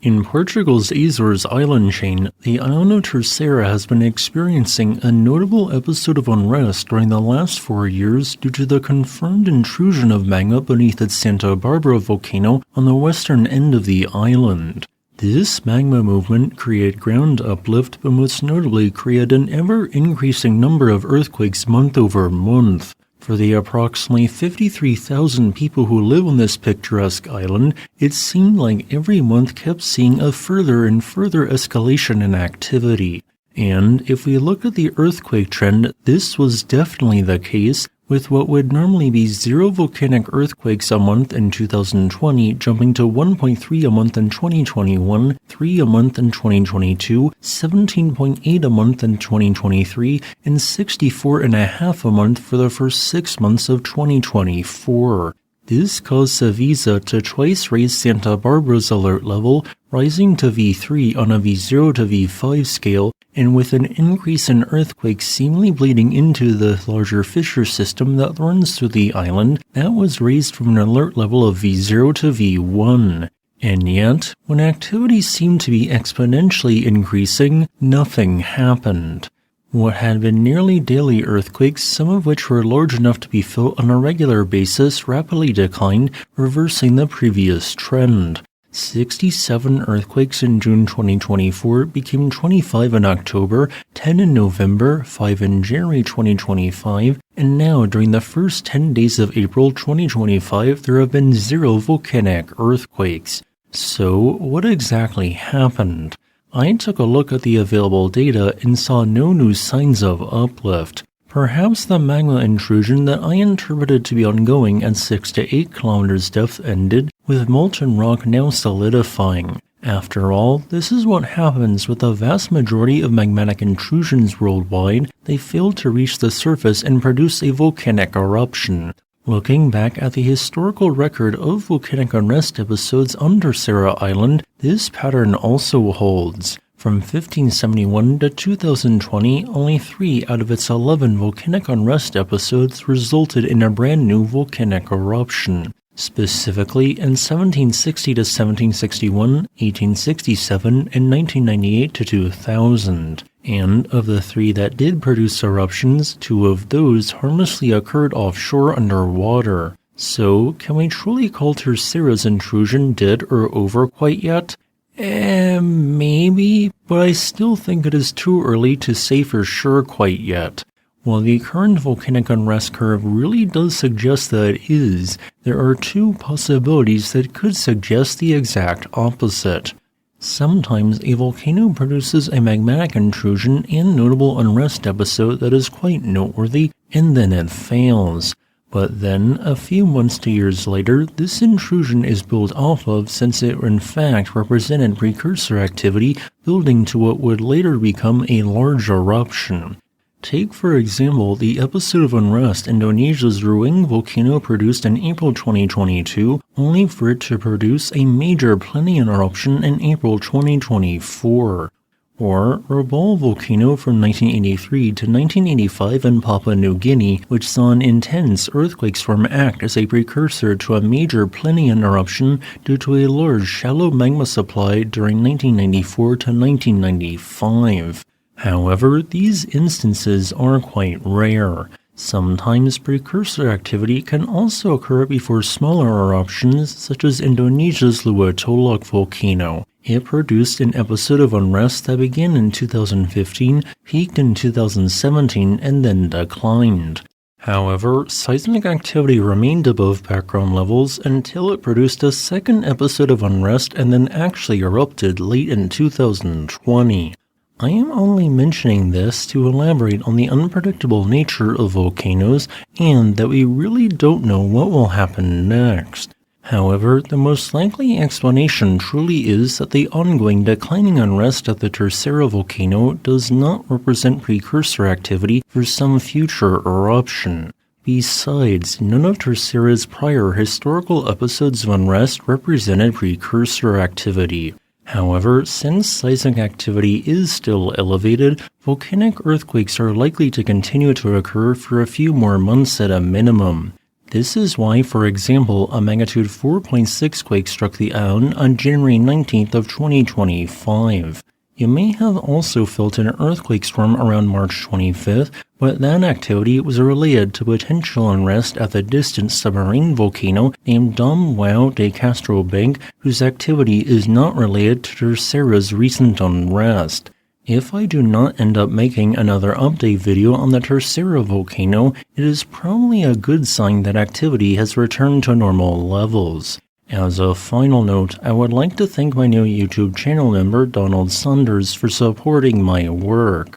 In Portugal's Azores island chain, the island of Terceira has been experiencing a notable episode of unrest during the last 4 years due to the confirmed intrusion of magma beneath its Santa Barbara volcano on the western end of the island. This magma movement created ground uplift, but most notably created an ever-increasing number of earthquakes month over month. For the approximately 53,000 people who live on this picturesque island, it seemed like every month kept seeing a further and further escalation in activity. And if we look at the earthquake trend, this was definitely the case, with what would normally be 0 volcanic earthquakes a month in 2020 jumping to 1.3 a month in 2021, 3 a month in 2022, 17.8 a month in 2023, and 64.5 a month for the first 6 months of 2024. This caused Sevilla to twice raise Santa Barbara's alert level, rising to V3 on a V0 to V5 scale, and with an increase in earthquakes seemingly bleeding into the larger fissure system that runs through the island, that was raised from an alert level of V0 to V1. And yet, when activity seemed to be exponentially increasing, nothing happened. What had been nearly daily earthquakes, some of which were large enough to be felt on a regular basis, rapidly declined, reversing the previous trend. 67 earthquakes in June 2024 became 25 in October, 10 in November, 5 in January 2025, and now during the first 10 days of April 2025 there have been 0 volcanic earthquakes. So, what exactly happened? I took a look at the available data and saw no new signs of uplift. Perhaps the magma intrusion that I interpreted to be ongoing at 6 to 8 kilometers depth ended, with molten rock now solidifying. After all, this is what happens with the vast majority of magmatic intrusions worldwide. They fail to reach the surface and produce a volcanic eruption. Looking back at the historical record of volcanic unrest episodes on Terceira Island, this pattern also holds. From 1571 to 2020, only 3 out of its 11 volcanic unrest episodes resulted in a brand new volcanic eruption. Specifically, in 1760 to 1761, 1867, and 1998 to 2000. And of the 3 that did produce eruptions, 2 of those harmlessly occurred offshore underwater. So, can we truly call Terceira's intrusion dead or over quite yet? Maybe, but I still think it is too early to say for sure quite yet. While the current volcanic unrest curve really does suggest that it is, there are 2 possibilities that could suggest the exact opposite. Sometimes a volcano produces a magmatic intrusion and notable unrest episode that is quite noteworthy, and then it fails. But then, a few months to years later, this intrusion is built off of since it in fact represented precursor activity building to what would later become a large eruption. Take for example the episode of unrest Indonesia's Ruang volcano produced in April 2022, only for it to produce a major Plinian eruption in April 2024. Or Rabaul volcano from 1983 to 1985 in Papua New Guinea, which saw an intense earthquake storm act as a precursor to a major Plinian eruption due to a large shallow magma supply during 1994 to 1995. However, these instances are quite rare. Sometimes precursor activity can also occur before smaller eruptions, such as Indonesia's Luwutolok volcano. It produced an episode of unrest that began in 2015, peaked in 2017, and then declined. However, seismic activity remained above background levels until it produced a second episode of unrest and then actually erupted late in 2020. I am only mentioning this to elaborate on the unpredictable nature of volcanoes and that we really don't know what will happen next. However, the most likely explanation truly is that the ongoing declining unrest at the Terceira volcano does not represent precursor activity for some future eruption. Besides, none of Terceira's prior historical episodes of unrest represented precursor activity. However, since seismic activity is still elevated, volcanic earthquakes are likely to continue to occur for a few more months at a minimum. This is why, for example, a magnitude 4.6 quake struck the island on January 19th of 2025. You may have also felt an earthquake storm around March 25th, but that activity was related to potential unrest at the distant submarine volcano named Dom João de Castro Bank, whose activity is not related to Terceira's recent unrest. If I do not end up making another update video on the Terceira Volcano, it is probably a good sign that activity has returned to normal levels. As a final note, I would like to thank my new YouTube channel member Donald Saunders for supporting my work.